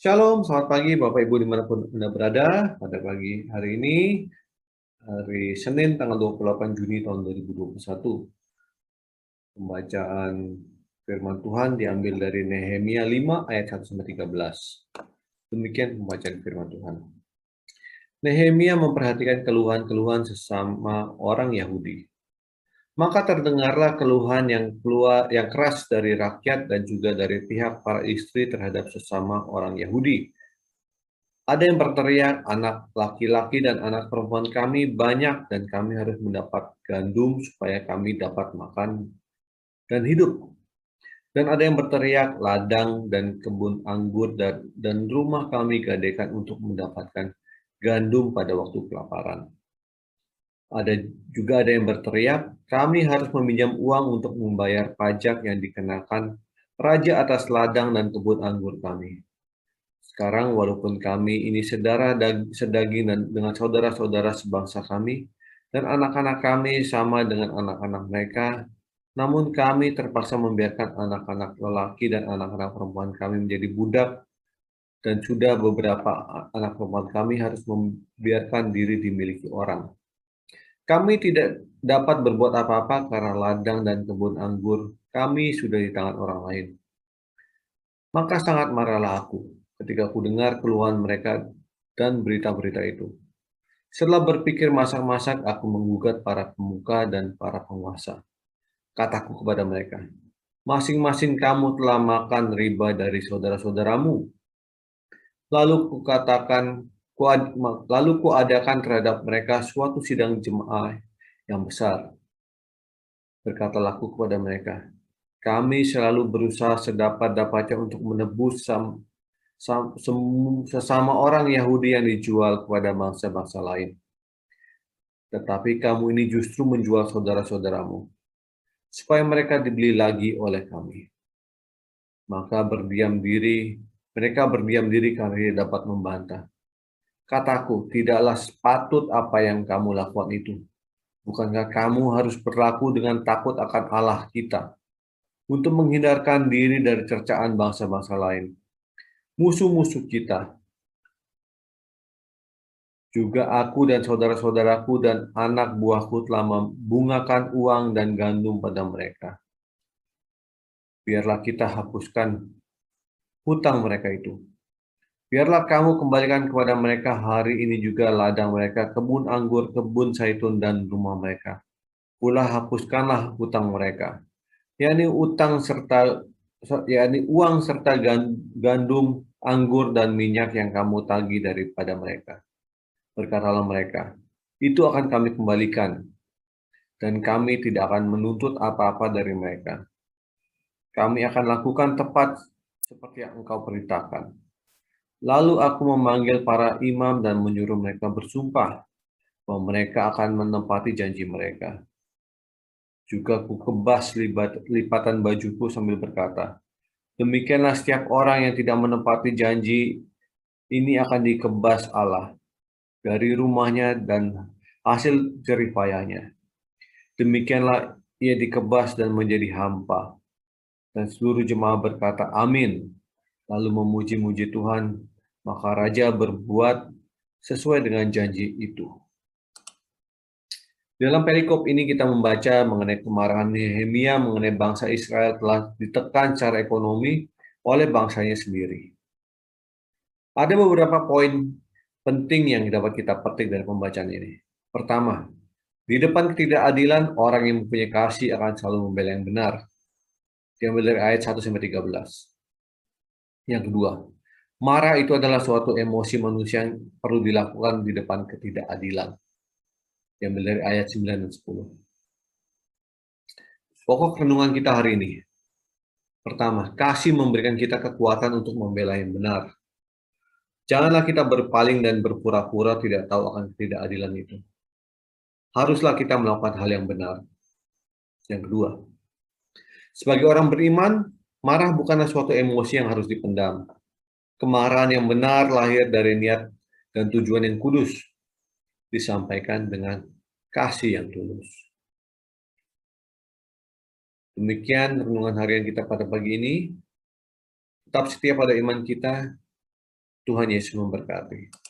Shalom, selamat pagi Bapak Ibu dimanapun Anda berada. Pada pagi hari ini, hari Senin tanggal 28 Juni tahun 2021. Pembacaan firman Tuhan diambil dari Nehemia 5 ayat 1-13. Demikian pembacaan firman Tuhan. Nehemia memperhatikan keluhan-keluhan sesama orang Yahudi. Maka terdengarlah keluhan yang keras dari rakyat dan juga dari pihak para istri terhadap sesama orang Yahudi. Ada yang berteriak, anak laki-laki dan anak perempuan kami banyak dan kami harus mendapat gandum supaya kami dapat makan dan hidup. Dan ada yang berteriak, ladang dan kebun anggur dan rumah kami gadaikan untuk mendapatkan gandum pada waktu kelaparan. Ada yang berteriak, kami harus meminjam uang untuk membayar pajak yang dikenakan raja atas ladang dan kebun anggur kami. Sekarang walaupun kami ini sedaging dengan saudara-saudara sebangsa kami, dan anak-anak kami sama dengan anak-anak mereka, namun kami terpaksa membiarkan anak-anak lelaki dan anak-anak perempuan kami menjadi budak, dan sudah beberapa anak perempuan kami harus membiarkan diri dimiliki orang. Kami tidak dapat berbuat apa-apa karena ladang dan kebun anggur kami sudah di tangan orang lain. Maka sangat marahlah aku ketika aku dengar keluhan mereka dan berita-berita itu. Setelah berpikir masak-masak, aku menggugat para pemuka dan para penguasa. Kataku kepada mereka, masing-masing kamu telah makan riba dari saudara-saudaramu. Lalu kukatakan, lalu kuadakan terhadap mereka suatu sidang jemaah yang besar. Berkatalah aku kepada mereka, kami selalu berusaha sedapat-dapatnya untuk menebus sesama orang Yahudi yang dijual kepada bangsa-bangsa lain. Tetapi kamu ini justru menjual saudara-saudaramu, supaya mereka dibeli lagi oleh kami. Maka mereka berdiam diri karena tidak dapat membantah. Kataku, tidaklah sepatut apa yang kamu lakukan itu. Bukankah kamu harus berlaku dengan takut akan Allah kita, untuk menghindarkan diri dari cercaan bangsa-bangsa lain, musuh-musuh kita. Juga aku dan saudara-saudaraku dan anak buahku telah membungakan uang dan gandum pada mereka. Biarlah kita hapuskan hutang mereka itu. Biarlah kamu kembalikan kepada mereka hari ini juga ladang mereka, kebun anggur, kebun zaitun, dan rumah mereka. Pula hapuskanlah hutang mereka, yakni uang serta gandum, anggur, dan minyak yang kamu tagih daripada mereka. Berkatalah mereka, itu akan kami kembalikan, dan kami tidak akan menuntut apa-apa dari mereka. Kami akan lakukan tepat seperti yang engkau perintahkan. Lalu aku memanggil para imam dan menyuruh mereka bersumpah bahwa mereka akan menepati janji mereka. Juga ku kebas lipatan bajuku sambil berkata, demikianlah setiap orang yang tidak menepati janji ini akan dikebas Allah dari rumahnya dan hasil jeripayahnya. Demikianlah ia dikebas dan menjadi hampa. Dan seluruh jemaah berkata, amin. Lalu memuji-muji Tuhan, maka Raja berbuat sesuai dengan janji itu. Dalam perikop ini kita membaca mengenai kemarahan Nehemia mengenai bangsa Israel telah ditekan secara ekonomi oleh bangsanya sendiri. Ada beberapa poin penting yang dapat kita petik dari pembacaan ini. Pertama, di depan ketidakadilan, orang yang mempunyai kasih akan selalu membela yang benar. Diambil dari ayat 1-13. Yang kedua, marah itu adalah suatu emosi manusia yang perlu dilakukan di depan ketidakadilan. Diambil dari ayat 9 dan 10. Pokok renungan kita hari ini. Pertama, kasih memberikan kita kekuatan untuk membela yang benar. Janganlah kita berpaling dan berpura-pura tidak tahu akan ketidakadilan itu. Haruslah kita melakukan hal yang benar. Yang kedua, sebagai orang beriman, marah bukanlah suatu emosi yang harus dipendam. Kemarahan yang benar lahir dari niat dan tujuan yang kudus, disampaikan dengan kasih yang tulus. Demikian renungan harian kita pada pagi ini. Tetap setia pada iman kita, Tuhan Yesus memberkati.